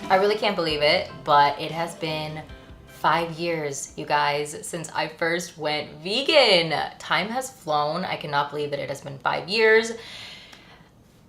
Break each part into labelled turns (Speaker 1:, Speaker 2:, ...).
Speaker 1: I really can't believe it, but it has been 5 years, you guys, since I first went vegan. Time has flown. I cannot believe that it has been 5 years.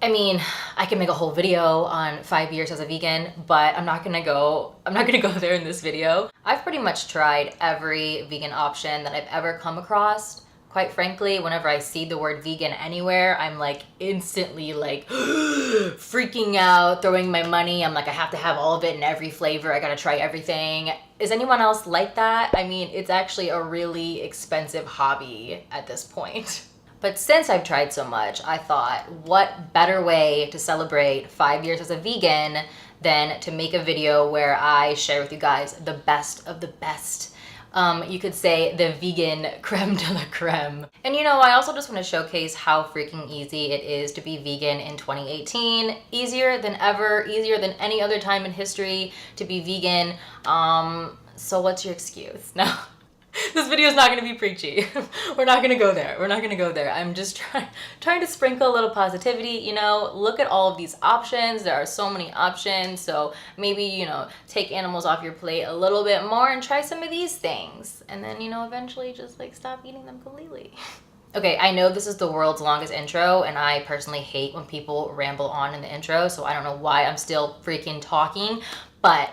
Speaker 1: I mean, I can make a whole video on 5 years as a vegan, but I'm not gonna go there in this video. I've pretty much tried every vegan option that I've ever come across. Quite frankly, whenever I see the word vegan anywhere, I'm like instantly like freaking out, throwing my money. I'm like, I have to have all of it in every flavor. I gotta try everything. Is anyone else like that? I mean, it's actually a really expensive hobby at this point. But since I've tried so much, I thought, what better way to celebrate 5 years as a vegan than to make a video where I share with you guys the best of the best. You could say the vegan creme de la creme. And you know, I also just want to showcase how freaking easy it is to be vegan in 2018. Easier than ever, easier than any other time in history to be vegan. So what's your excuse? No. This video is not going to be preachy. We're not going to go there. We're not going to go there. I'm just trying to sprinkle a little positivity, you know, look at all of these options. There are so many options. So maybe, you know, take animals off your plate a little bit more and try some of these things. And then, you know, eventually just like stop eating them completely. Okay, I know this is the world's longest intro, and I personally hate when people ramble on in the intro, so I don't know why I'm still freaking talking, but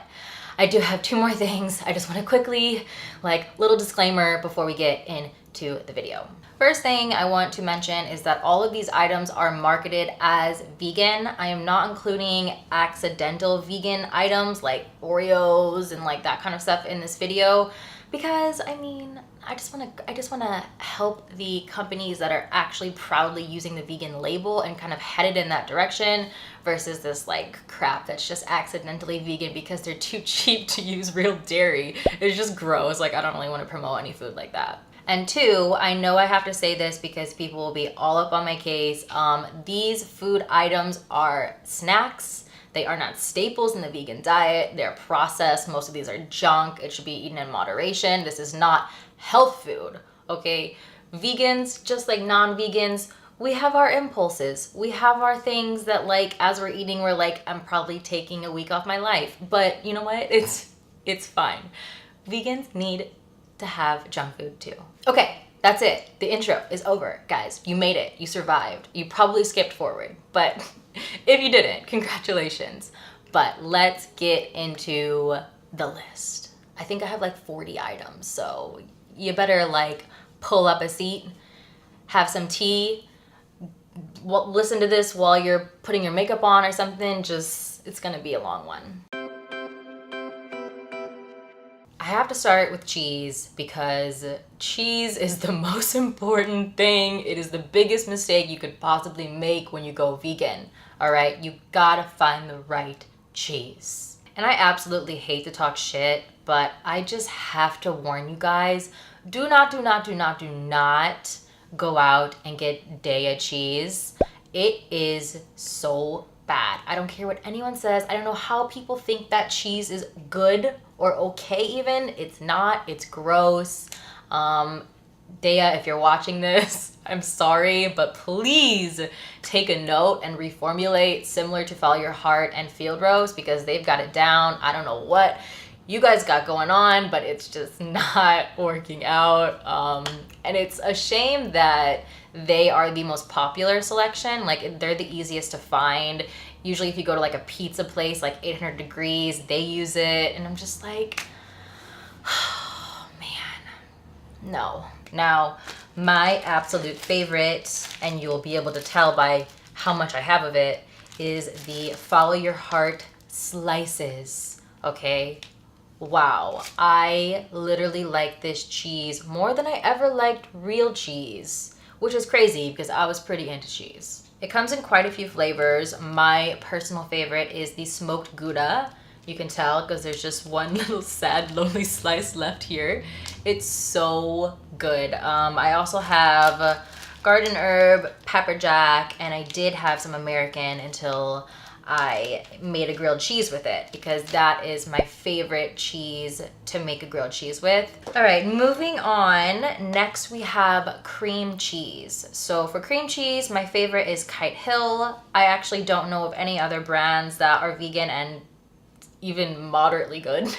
Speaker 1: I do have 2 more things. I just want to quickly, like, little disclaimer before we get into the video. First thing I want to mention is that all of these items are marketed as vegan. I am not including accidental vegan items like Oreos and like that kind of stuff in this video because, I mean, I just want to help the companies that are actually proudly using the vegan label and kind of headed in that direction versus this like crap that's just accidentally vegan because they're too cheap to use real dairy. It's just gross. Like, I don't really want to promote any food like that. And 2, I know I have to say this because people will be all up on my case. These food items are snacks. They are not staples in the vegan diet. They're processed. Most of these are junk. It should be eaten in moderation. This is not health food, okay? Vegans, just like non-vegans, we have our impulses. We have our things that, like, as we're eating, we're like, I'm probably taking a week off my life. But you know what? It's fine. Vegans need to have junk food too. Okay, that's it. The intro is over, guys. You made it. You survived. You probably skipped forward, but if you didn't, congratulations. But let's get into the list. I think I have like 40 items, so you better like pull up a seat, have some tea, listen to this while you're putting your makeup on or something. It's gonna be a long one. I have to start with cheese because cheese is the most important thing. It is the biggest mistake you could possibly make when you go vegan. All right, you gotta find the right cheese. And I absolutely hate to talk shit, but I just have to warn you guys, do not go out and get Daiya cheese. It is so bad. I don't care what anyone says. I don't know how people think that cheese is good or okay even. It's not. It's gross. Daiya, if you're watching this, I'm sorry, but please take a note and reformulate similar to Follow Your Heart and Field Roast because they've got it down. I don't know what you guys got going on, but it's just not working out. And it's a shame that they are the most popular selection. Like, they're the easiest to find. Usually if you go to like a pizza place, like 800 Degrees, they use it. And I'm just like, oh man, no. Now, my absolute favorite, and you'll be able to tell by how much I have of it, is the Follow Your Heart slices, okay? Wow, I literally like this cheese more than I ever liked real cheese, which is crazy because I was pretty into cheese. It comes in quite a few flavors. My personal favorite is the smoked Gouda. You can tell because there's just one little sad, lonely slice left here. It's so good. I also have garden herb, pepper jack, and I did have some American until I made a grilled cheese with it because that is my favorite cheese to make a grilled cheese with. All right, moving on. Next we have cream cheese. So for cream cheese, my favorite is Kite Hill. I actually don't know of any other brands that are vegan and even moderately good.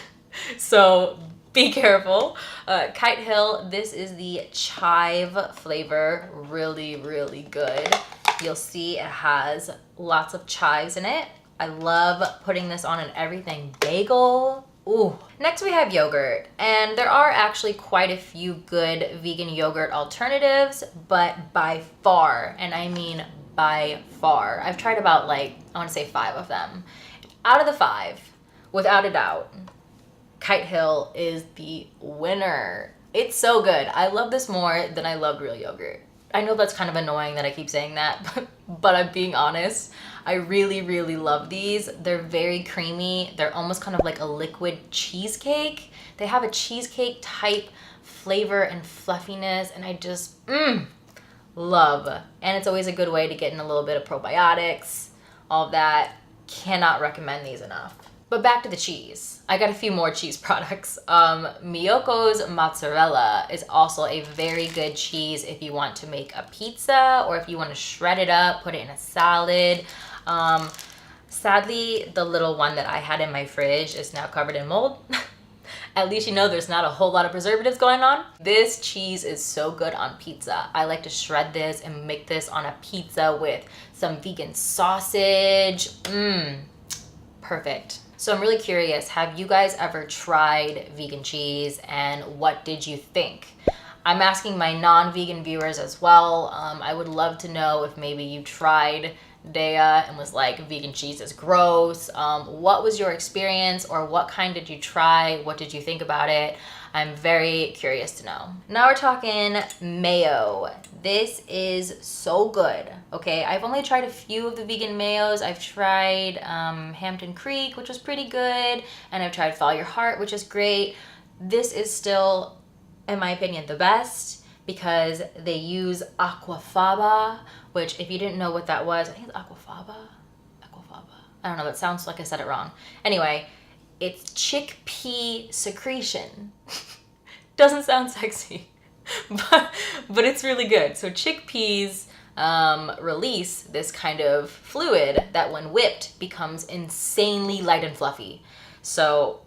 Speaker 1: So be careful. Kite Hill, this is the chive flavor. Really, really good. You'll see it has lots of chives in it. I love putting this on an everything bagel. Ooh. Next we have yogurt, and there are actually quite a few good vegan yogurt alternatives, but by far, and I mean by far, I've tried about I want to say 5 of them. Out of the 5, without a doubt, Kite Hill is the winner. It's so good. I love this more than I loved real yogurt. I know that's kind of annoying that I keep saying that, but I'm being honest. I really, really love these. They're very creamy. They're almost kind of like a liquid cheesecake. They have a cheesecake type flavor and fluffiness, and I just love. And it's always a good way to get in a little bit of probiotics, all of that. Cannot recommend these enough. But back to the cheese. I got a few more cheese products. Miyoko's mozzarella is also a very good cheese if you want to make a pizza or if you want to shred it up, put it in a salad. Sadly, the little one that I had in my fridge is now covered in mold. At least you know there's not a whole lot of preservatives going on. This cheese is so good on pizza. I like to shred this and make this on a pizza with some vegan sausage. Perfect. So I'm really curious, have you guys ever tried vegan cheese, and what did you think? I'm asking my non-vegan viewers as well. I would love to know if maybe you tried Dea and was like, vegan cheese is gross. What was your experience, or what kind did you try? What did you think about it? I'm very curious to know. Now we're talking mayo. This is so good, okay? I've only tried a few of the vegan mayos. I've tried Hampton Creek, which was pretty good, and I've tried Follow Your Heart, which is great. This is still, in my opinion, the best because they use aquafaba, which if you didn't know what that was, I think it's aquafaba? Aquafaba. I don't know, that sounds like I said it wrong. Anyway, it's chickpea secretion. Doesn't sound sexy, but it's really good. So chickpeas release this kind of fluid that when whipped becomes insanely light and fluffy. So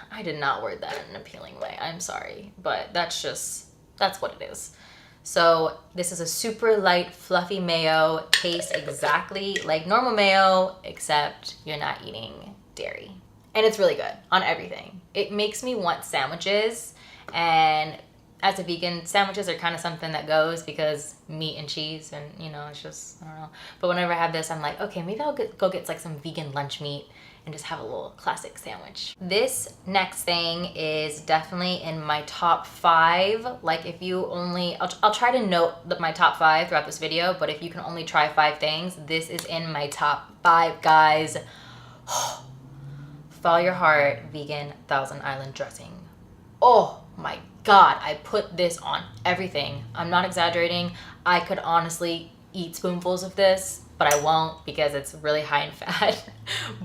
Speaker 1: I did not word that in an appealing way. I'm sorry, but that's what it is. So this is a super light, fluffy mayo. Tastes exactly like normal mayo, except you're not eating dairy. And it's really good on everything. It makes me want sandwiches, and as a vegan, sandwiches are kind of something that goes because meat and cheese, and it's just, I don't know. But whenever I have this, I'm like, okay, maybe I'll go get like some vegan lunch meat and just have a little classic sandwich. This next thing is definitely in my top 5. Like if you only, I'll try to note my top 5 throughout this video, but if you can only try 5 things, this is in my top 5, guys. Follow Your Heart vegan Thousand Island dressing. Oh my God, I put this on everything. I'm not exaggerating. I could honestly eat spoonfuls of this, but I won't because it's really high in fat.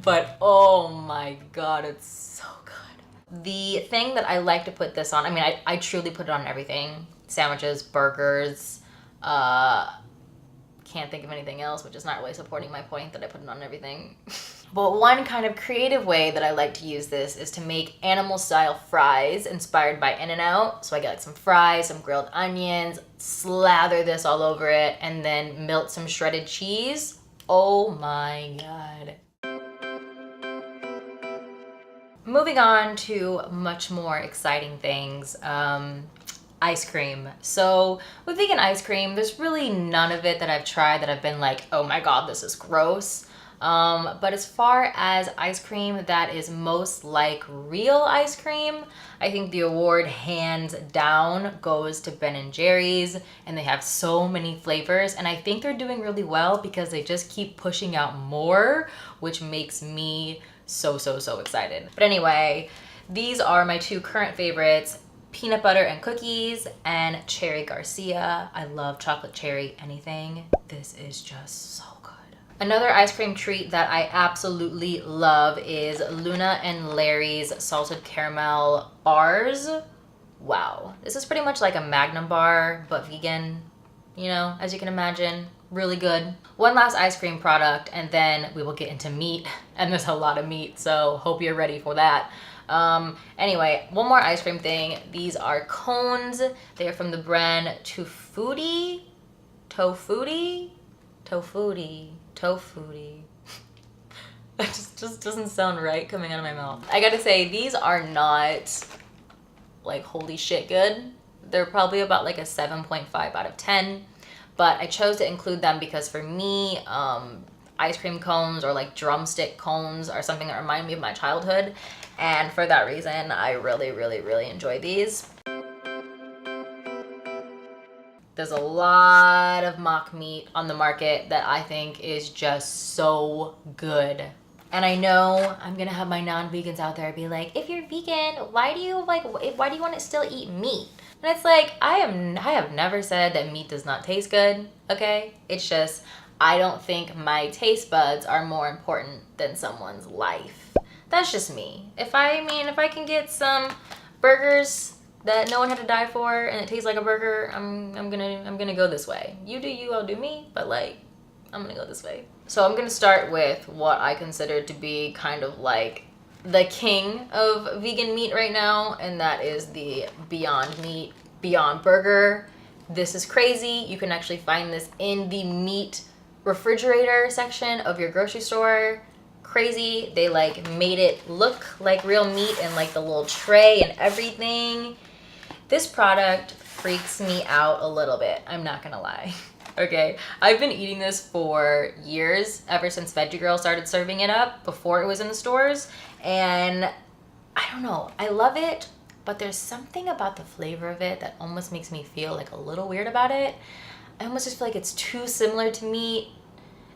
Speaker 1: But oh my God, it's so good. The thing that I like to put this on, I mean, I truly put it on everything. Sandwiches, burgers, can't think of anything else, which is not really supporting my point that I put it on everything. But one kind of creative way that I like to use this is to make animal style fries inspired by In-N-Out. So I get like some fries, some grilled onions, slather this all over it, and then melt some shredded cheese. Oh my God. Moving on to much more exciting things. Ice cream. So with vegan ice cream, there's really none of it that I've tried that I've been like, oh my God, this is gross. But as far as ice cream that is most like real ice cream, I think the award hands down goes to Ben & Jerry's, and they have so many flavors, and I think they're doing really well because they just keep pushing out more, which makes me so excited. But anyway, these are my 2 current favorites, peanut butter and cookies and Cherry Garcia. I love chocolate cherry anything. This is just so good. Another ice cream treat that I absolutely love is Luna and Larry's salted caramel bars. Wow. This is pretty much like a Magnum bar, but vegan. you know, as you can imagine, really good. One last ice cream product, and then we will get into meat, and there's a lot of meat, so hope you're ready for that. Anyway, one more ice cream thing. These are cones. They are from the brand Tofutti. That just doesn't sound right coming out of my mouth. I gotta say, these are not like holy shit good. They're probably about like a 7.5 out of 10, but I chose to include them because for me, ice cream cones or like drumstick cones are something that remind me of my childhood, and for that reason, I really enjoy these. There's a lot of mock meat on the market that I think is just so good. And I know I'm gonna have my non-vegans out there be like, if you're vegan, why do you want to still eat meat? And it's like, I have never said that meat does not taste good, okay? It's just, I don't think my taste buds are more important than someone's life. That's just me. If I can get some burgers that no one had to die for and it tastes like a burger, I'm gonna go this way. You do you, I'll do me, but like, I'm gonna go this way. So I'm gonna start with what I consider to be kind of like the king of vegan meat right now, and that is the Beyond Meat Beyond Burger. This is crazy. You can actually find this in the meat refrigerator section of your grocery store. Crazy. They like made it look like real meat and like the little tray and everything. This product freaks me out a little bit, I'm not gonna lie. Okay, I've been eating this for years, ever since Veggie Girl started serving it up before it was in the stores, and I don't know, I love it, but there's something about the flavor of it that almost makes me feel like a little weird about it. I almost just feel like it's too similar to meat.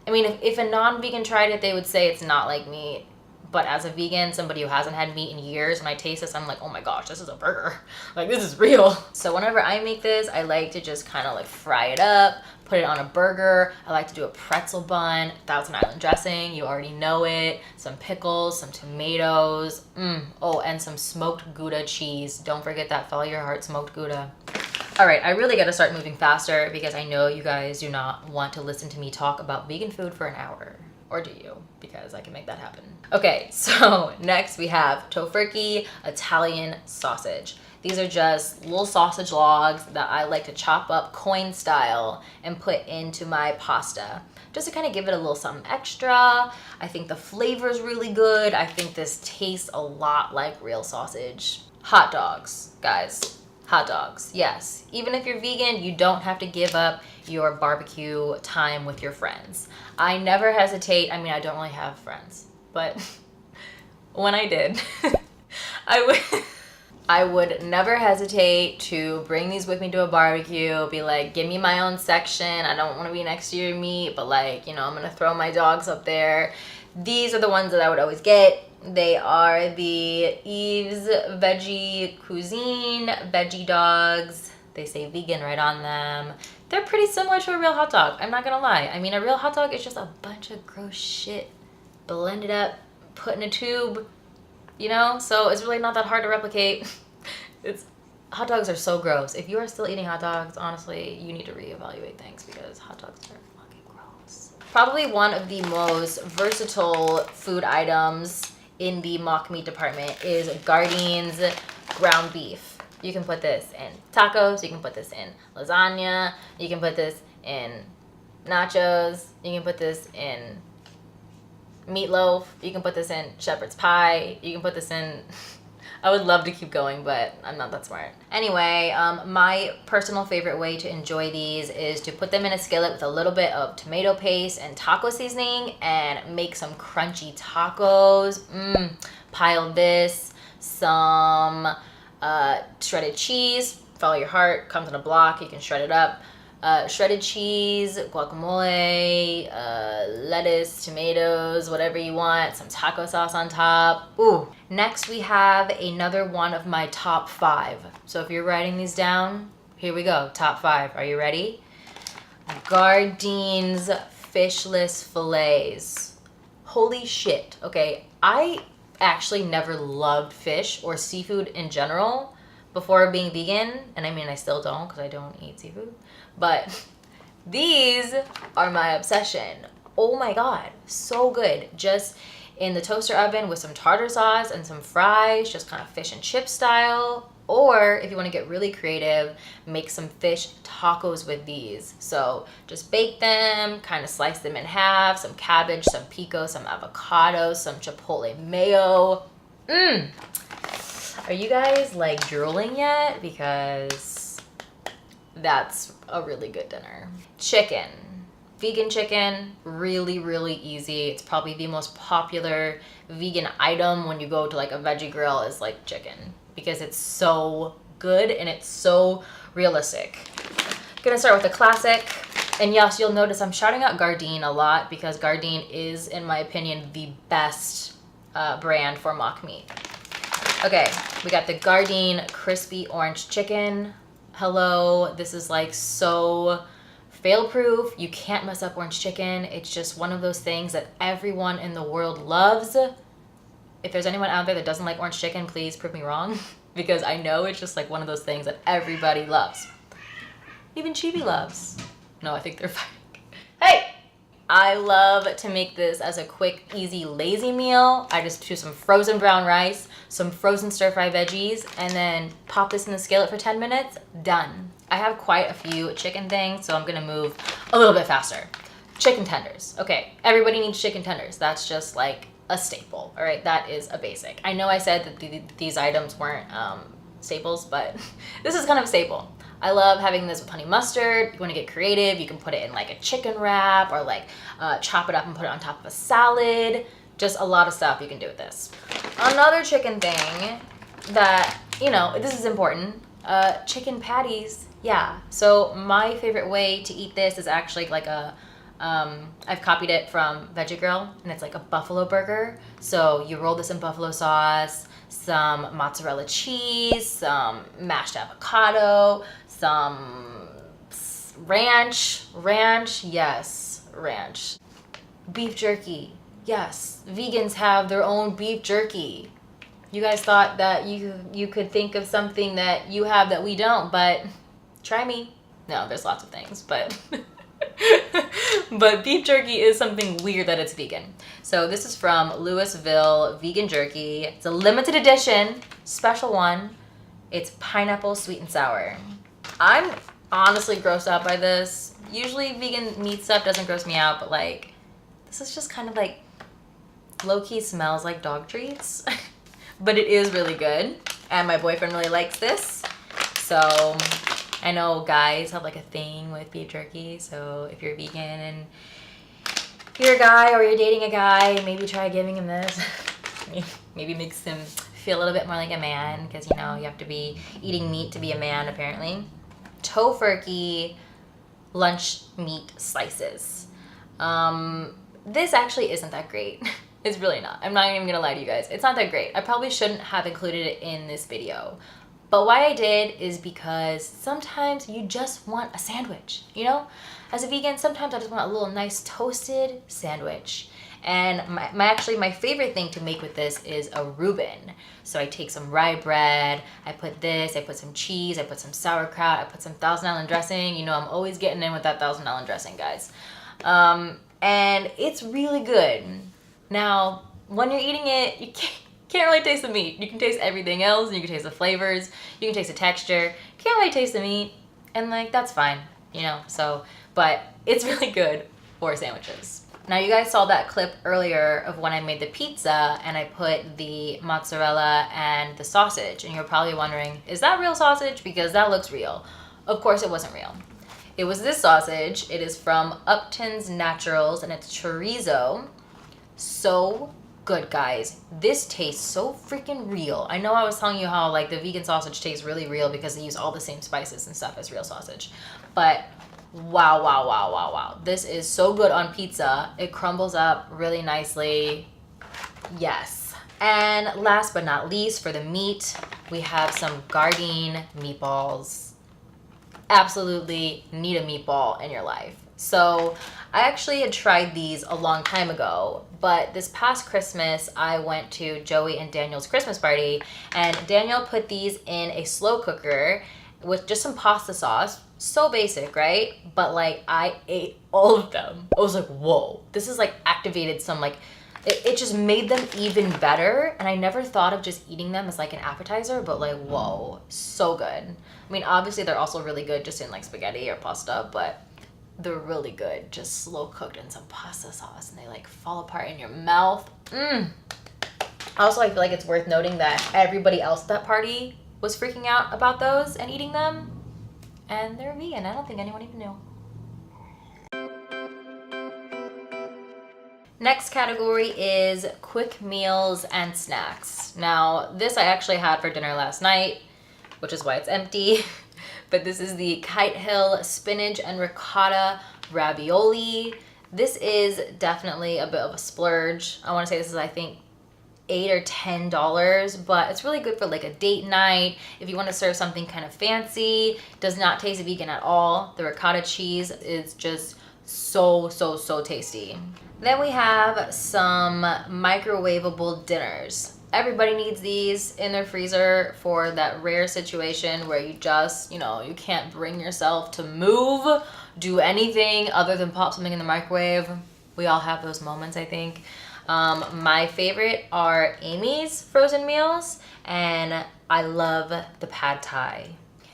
Speaker 1: I mean, if a non-vegan tried it, they would say it's not like meat. But as a vegan, somebody who hasn't had meat in years, when I taste this, I'm like, oh my gosh, this is a burger. Like, this is real. So whenever I make this, I like to just kind of like fry it up, put it on a burger. I like to do a pretzel bun, Thousand Island dressing, you already know it, some pickles, some tomatoes, oh, and some smoked Gouda cheese. Don't forget that Follow Your Heart smoked Gouda. All right, I really gotta start moving faster because I know you guys do not want to listen to me talk about vegan food for an hour. Or do you? Because I can make that happen. Okay, so next we have Tofurky Italian sausage. These are just little sausage logs that I like to chop up coin style and put into my pasta, just to kind of give it a little something extra. I think the flavor is really good. I think this tastes a lot like real sausage. Hot dogs, guys. Hot dogs, yes. Even if you're vegan, you don't have to give up your barbecue time with your friends. I never hesitate. I mean, I don't really have friends, but when I did, I would never hesitate to bring these with me to a barbecue, be like, give me my own section. I don't want to be next to your meat, but like, you know, I'm going to throw my dogs up there. These are the ones that I would always get. They are the Eve's Veggie Cuisine Veggie Dogs. They say vegan right on them. They're pretty similar to a real hot dog, I'm not gonna lie. I mean, a real hot dog is just a bunch of gross shit blended up, put in a tube, you know? So it's really not that hard to replicate. Hot dogs are so gross. If you are still eating hot dogs, honestly, you need to reevaluate things because hot dogs are fucking gross. Probably one of the most versatile food items in the mock meat department is Gardeins ground beef. You can put this in tacos, you can put this in lasagna, you can put this in nachos, you can put this in meatloaf, you can put this in shepherd's pie, you can put this in... I would love to keep going, but I'm not that smart. Anyway, my personal favorite way to enjoy these is to put them in a skillet with a little bit of tomato paste and taco seasoning and make some crunchy tacos. Pile this, some shredded cheese, Follow Your Heart, comes in a block, you can shred it up. Shredded cheese, guacamole, lettuce, tomatoes, whatever you want, some taco sauce on top. Ooh. Next we have another one of my top 5. So if you're writing these down, here we go, top 5. Are you ready? Gardeins fishless fillets. Holy shit. Okay, I actually never loved fish or seafood in general before being vegan, and I mean I still don't because I don't eat seafood, but These are my obsession. Oh my God, so good. Just in the toaster oven with some tartar sauce and some fries, just kind of fish and chip style. Or if you want to get really creative, make some fish tacos with these. So just bake them, kind of slice them in half, some cabbage, some pico, some avocado, some chipotle mayo. Are you guys like drooling yet? Because that's a really good dinner. Chicken. Vegan chicken, really, really easy. It's probably the most popular vegan item when you go to like a veggie grill is like chicken because it's so good and it's so realistic. Gonna start with the classic. And yes, you'll notice I'm shouting out Gardein a lot because Gardein is, in my opinion, the best brand for mock meat. Okay, we got the Gardein crispy orange chicken. Hello, this is like so fail-proof. You can't mess up orange chicken. It's just one of those things that everyone in the world loves. If there's anyone out there that doesn't like orange chicken, please prove me wrong because I know it's just like one of those things that everybody loves. Even Chibi loves. No, I think they're fine. Hey! I love to make this as a quick, easy, lazy meal. I just do some frozen brown rice, some frozen stir-fry veggies, and then pop this in the skillet for 10 minutes. Done. I have quite a few chicken things, so I'm gonna move a little bit faster. Chicken tenders. Okay, everybody needs chicken tenders. That's just like a staple, all right? That is a basic. I know I said that these items weren't staples, but this is kind of a staple. I love having this with honey mustard. If you want to get creative, you can put it in like a chicken wrap or like chop it up and put it on top of a salad. Just a lot of stuff you can do with this. Another chicken thing that, you know, this is important, chicken patties. Yeah, so my favorite way to eat this is actually like a, I've copied it from Veggie Grill, and it's like a buffalo burger. So you roll this in buffalo sauce, some mozzarella cheese, some mashed avocado, some ranch, yes, ranch. Beef jerky, yes, vegans have their own beef jerky. You guys thought that you could think of something that you have that we don't, but try me. No, there's lots of things, but but beef jerky is something weird that it's vegan. So this is from Louisville Vegan Jerky. It's a limited edition, special one. It's pineapple sweet and sour. I'm honestly grossed out by this. Usually vegan meat stuff doesn't gross me out, but like this is just kind of like low-key smells like dog treats. But it is really good, and my boyfriend really likes this. So I know guys have like a thing with beef jerky, so if you're vegan and you're a guy or you're dating a guy, maybe try giving him this. Maybe makes him feel a little bit more like a man, because you know you have to be eating meat to be a man apparently. Tofurkey lunch meat slices. This actually isn't that great. It's really not. I'm not even gonna lie to you guys. It's not that great. I probably shouldn't have included it in this video. But why I did is because sometimes you just want a sandwich, you know? As a vegan, sometimes I just want a little nice toasted sandwich. And my favorite thing to make with this is a Reuben. So I take some rye bread, I put this, I put some cheese, I put some sauerkraut, I put some Thousand Island dressing. You know, I'm always getting in with that Thousand Island dressing, guys. And it's really good. Now, when you're eating it, you can't really taste the meat. You can taste everything else, and you can taste the flavors, you can taste the texture. You can't really taste the meat, and like, that's fine, you know? So, but it's really good for sandwiches. Now, you guys saw that clip earlier of when I made the pizza, and I put the mozzarella and the sausage, and you're probably wondering, is that real sausage? Because that looks real. Of course it wasn't real. It was this sausage. It is from Upton's Naturals, and it's chorizo. So good, guys. This tastes so freaking real. I know I was telling you how like the vegan sausage tastes really real because they use all the same spices and stuff as real sausage. But wow. This is so good on pizza. It crumbles up really nicely. Yes. And last but not least, for the meat, we have some Gardein meatballs. Absolutely need a meatball in your life. So I actually had tried these a long time ago, but this past Christmas I went to Joey and Daniel's Christmas party, and Daniel put these in a slow cooker with just some pasta sauce. So basic, right? But like I ate all of them. I was like, whoa, this is like activated some like, it just made them even better. And I never thought of just eating them as like an appetizer, but like, whoa, so good. I mean, obviously they're also really good just in like spaghetti or pasta, but they're really good just slow cooked in some pasta sauce, and they like fall apart in your mouth. Also, I feel like it's worth noting that everybody else at that party was freaking out about those and eating them, and they're vegan. I don't think anyone even knew. Next category is quick meals and snacks. Now, this I actually had for dinner last night, which is why it's empty. But this is the Kite Hill spinach and ricotta ravioli. This is definitely a bit of a splurge. I want to say this is, I think, $8 or $10, but it's really good for like a date night. If you want to serve something kind of fancy, does not taste vegan at all. The ricotta cheese is just so tasty. Then we have some microwavable dinners. Everybody needs these in their freezer for that rare situation where you just, you can't bring yourself to move, do anything other than pop something in the microwave. We all have those moments, I think. My favorite are Amy's frozen meals, and I love the pad thai.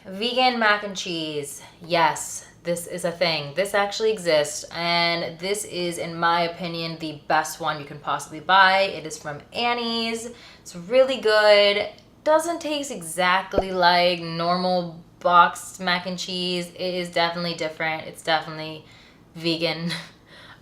Speaker 1: Vegan mac and cheese. Yes, this is a thing. This actually exists, and this is, in my opinion, the best one you can possibly buy. It is from Annie's. It's really good. Doesn't taste exactly like normal boxed mac and cheese. It is definitely different. It's definitely vegan.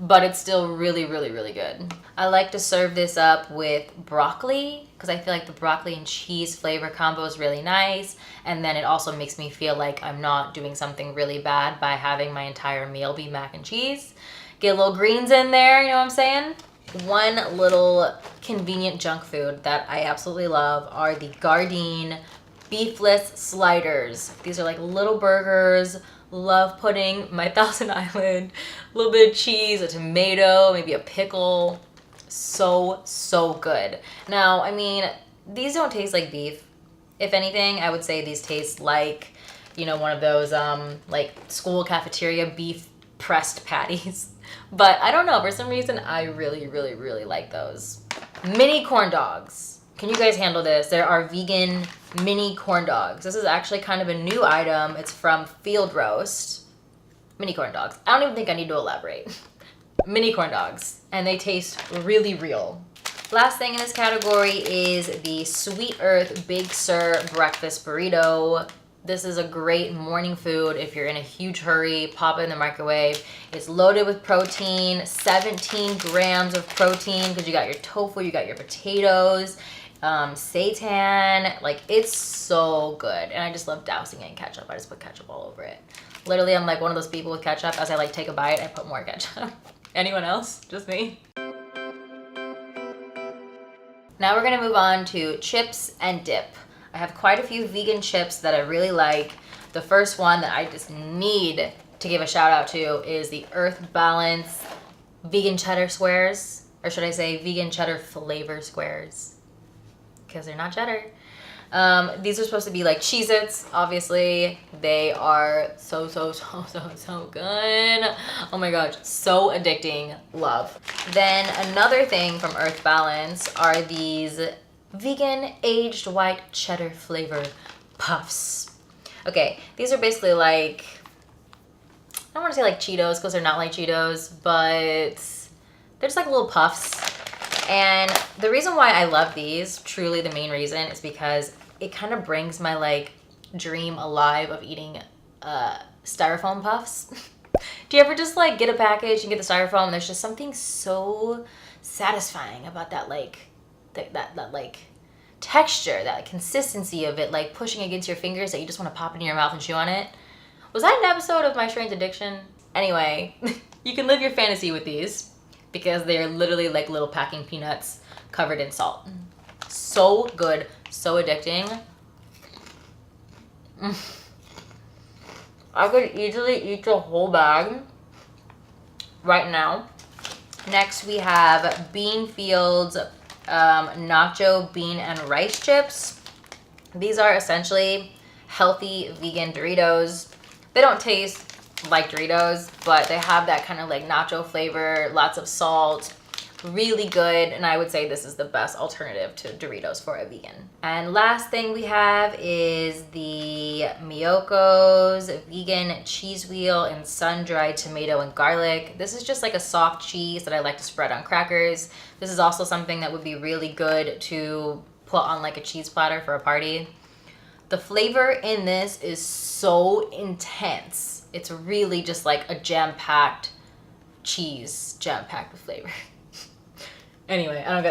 Speaker 1: But it's still really good. I like to serve this up with broccoli because I feel like the broccoli and cheese flavor combo is really nice. And then it also makes me feel like I'm not doing something really bad by having my entire meal be mac and cheese. Get a little greens in there, you know what I'm saying? One little convenient junk food that I absolutely love are the Gardein beefless sliders. These are like little burgers. Love putting my Thousand Island, a little bit of cheese, a tomato, maybe a pickle. So good. Now, I mean, these don't taste like beef. If anything, I would say these taste like, one of those like school cafeteria beef pressed patties. But I don't know, for some reason I really like those. Mini corn dogs. Can you guys handle this? There are vegan mini corn dogs. This is actually kind of a new item. It's from Field Roast. Mini corn dogs. I don't even think I need to elaborate. Mini corn dogs. And they taste really real. Last thing in this category is the Sweet Earth Big Sur breakfast burrito. This is a great morning food if you're in a huge hurry. Pop it in the microwave. It's loaded with protein, 17 grams of protein because you got your tofu, you got your potatoes, seitan. Like, it's so good. And I just love dousing it in ketchup. I just put ketchup all over it. Literally, I'm like one of those people with ketchup. As I like take a bite, I put more ketchup. Anyone else? Just me? Now we're gonna move on to chips and dip. I have quite a few vegan chips that I really like. The first one that I just need to give a shout out to is the Earth Balance vegan cheddar squares. Or should I say vegan cheddar flavor squares? Because they're not cheddar. These are supposed to be like Cheez-Its, obviously. They are so good. Oh my gosh, so addicting. Love. Then another thing from Earth Balance are these vegan aged white cheddar flavor puffs. Okay, these are basically like, I don't want to say like Cheetos because they're not like Cheetos, but they're just like little puffs. And the reason why I love these, truly the main reason, is because it kind of brings my like dream alive of eating styrofoam puffs. Do you ever just like get a package and get the styrofoam and there's just something so satisfying about that like that like texture, that consistency of it, like pushing against your fingers that you just want to pop it in your mouth and chew on it? Was that an episode of My Strange Addiction? Anyway, you can live your fantasy with these because they're literally like little packing peanuts covered in salt. So good, so addicting. I could easily eat the whole bag right now. Next we have Beanfields nacho bean and rice chips. These are essentially healthy vegan Doritos. They don't taste like Doritos, but they have that kind of like nacho flavor, lots of salt, really good. And I would say this is the best alternative to Doritos for a vegan. And last thing we have is the Miyoko's vegan cheese wheel and sun-dried tomato and garlic. This is just like a soft cheese that I like to spread on crackers. This is also something that would be really good to put on like a cheese platter for a party. The flavor in this is so intense. It's really just like a jam-packed cheese, jam-packed with flavor. Anyway, I don't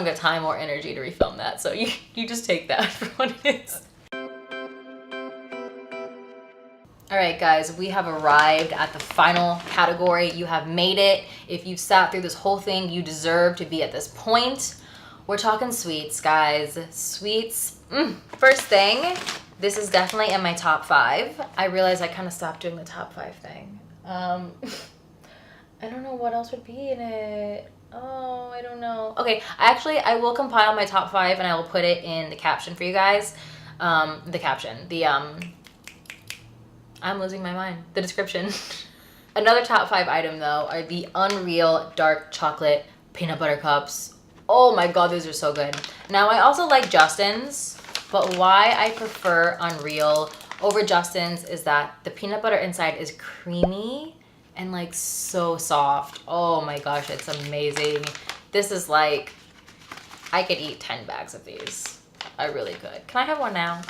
Speaker 1: get time or energy to refilm that, so you just take that for what it is. All right, guys, we have arrived at the final category. You have made it. If you sat through this whole thing, you deserve to be at this point. We're talking sweets, guys. Sweets. First thing, this is definitely in my top 5. I realized I kind of stopped doing the top 5 thing. I don't know what else would be in it. Oh, I don't know. Okay, I will compile my top 5 and I will put it in the caption for you guys. I'm losing my mind. The description. Another top 5 item though are the Unreal dark chocolate peanut butter cups. Oh my god, those are so good. Now I also like Justin's, but why I prefer Unreal over Justin's is that the peanut butter inside is creamy and like so soft. Oh my gosh, it's amazing. This is like, I could eat 10 bags of these. I really could. Can I have one now?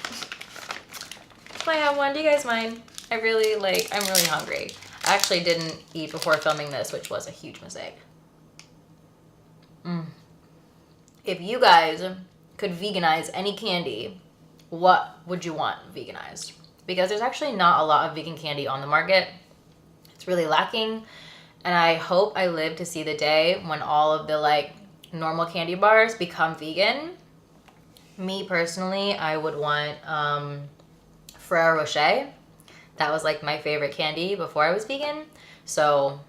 Speaker 1: Can I have one? Do you guys mind? I'm really hungry. I actually didn't eat before filming this, which was a huge mistake. If you guys could veganize any candy, what would you want veganized? Because there's actually not a lot of vegan candy on the market. It's really lacking, and I hope I live to see the day when all of the like normal candy bars become vegan. Me personally, I would want Ferrero Rocher. That was like my favorite candy before I was vegan, so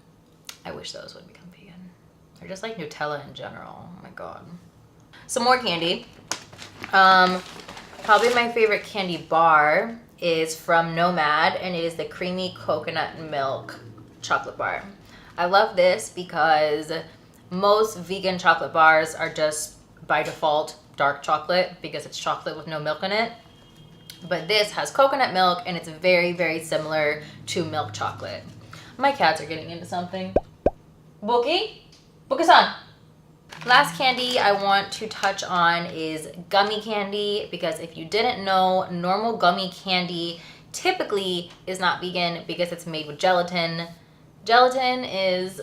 Speaker 1: I wish those would become vegan. Or just like Nutella in general. Oh my god. Some more candy. Probably my favorite candy bar is from Nomad, and it is the creamy coconut milk chocolate bar. I love this because most vegan chocolate bars are just by default dark chocolate because it's chocolate with no milk in it. But this has coconut milk and it's very, very similar to milk chocolate. My cats are getting into something. Bookie? Bookie-san! Last candy I want to touch on is gummy candy, because if you didn't know, normal gummy candy typically is not vegan because it's made with gelatin. Gelatin is,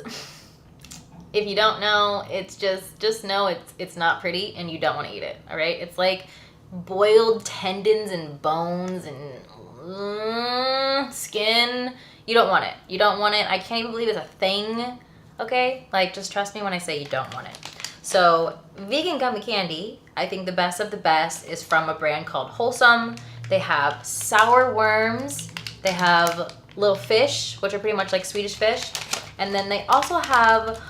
Speaker 1: if you don't know, it's just know it's not pretty and you don't want to eat it, all right? It's like boiled tendons and bones and skin. You don't want it. You don't want it. I can't even believe it's a thing, okay? Like, just trust me when I say you don't want it. So vegan gummy candy, I think the best of the best is from a brand called Wholesome. They have sour worms, they have little fish, which are pretty much like Swedish fish, and then they also have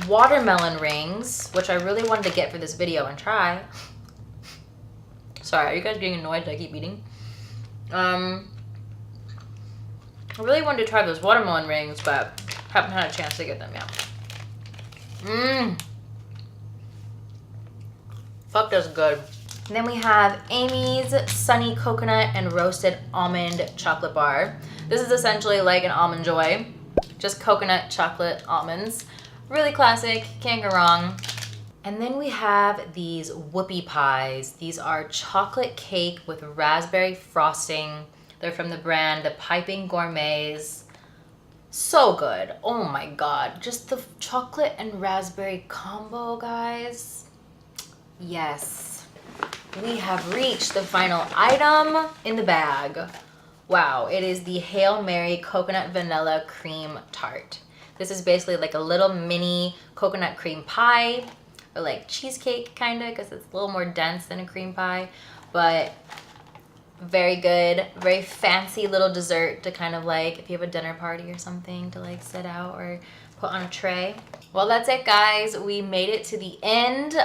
Speaker 1: watermelon rings, which I really wanted to get for this video and try. Sorry, are you guys getting annoyed that I keep eating? I really wanted to try those watermelon rings, but haven't had a chance to get them yet. Fuck, that's good. And then we have Amy's Sunny Coconut and Roasted Almond Chocolate Bar. This is essentially like an Almond Joy, just coconut chocolate almonds. Really classic, can't go wrong. And then we have these whoopie pies. These are chocolate cake with raspberry frosting. They're from the brand The Piping Gourmets. So good. Oh my god. Just the chocolate and raspberry combo, guys. Yes. We have reached the final item in the bag. Wow, it is the Hail Mary Coconut Vanilla Cream Tart. This is basically like a little mini coconut cream pie, or like cheesecake kind of, because it's a little more dense than a cream pie, but very good, very fancy little dessert to kind of like, if you have a dinner party or something, to like sit out or put on a tray. Well, that's it, guys. We made it to the end.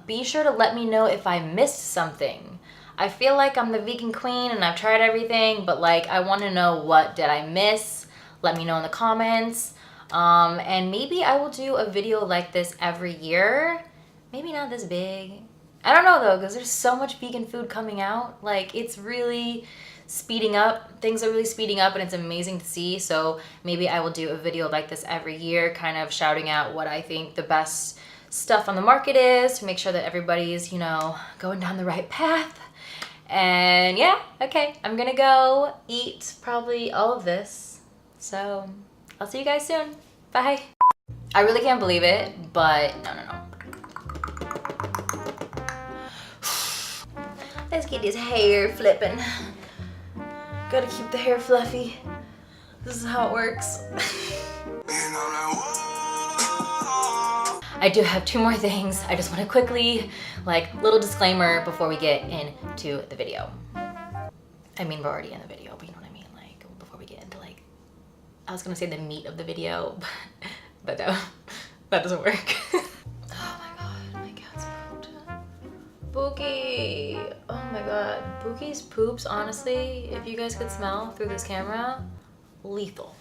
Speaker 1: Be sure to let me know if I missed something. I feel like I'm the vegan queen and I've tried everything, but like I want to know, what did I miss? Let me know in the comments. And maybe I will do a video like this every year. Maybe not this big. I don't know though, because there's so much vegan food coming out. Like, it's really speeding up. Things are really speeding up and it's amazing to see. So maybe I will do a video like this every year, kind of shouting out what I think the best stuff on the market is to make sure that everybody's, you know, going down the right path. And yeah, okay, I'm gonna go eat probably all of this. So I'll see you guys soon. Bye. I really can't believe it, but no. Let's get this hair flipping. Gotta keep the hair fluffy. This is how it works. I do have 2 more things. I just want to quickly, like, little disclaimer before we get into the video. I mean, we're already in the video, but you know what I mean? Like, before we get into, like, I was gonna say the meat of the video, but no, that doesn't work. Oh my god, my cat's pooped. Bookie! Oh my god. Bookie's poops, honestly, if you guys could smell through this camera, lethal.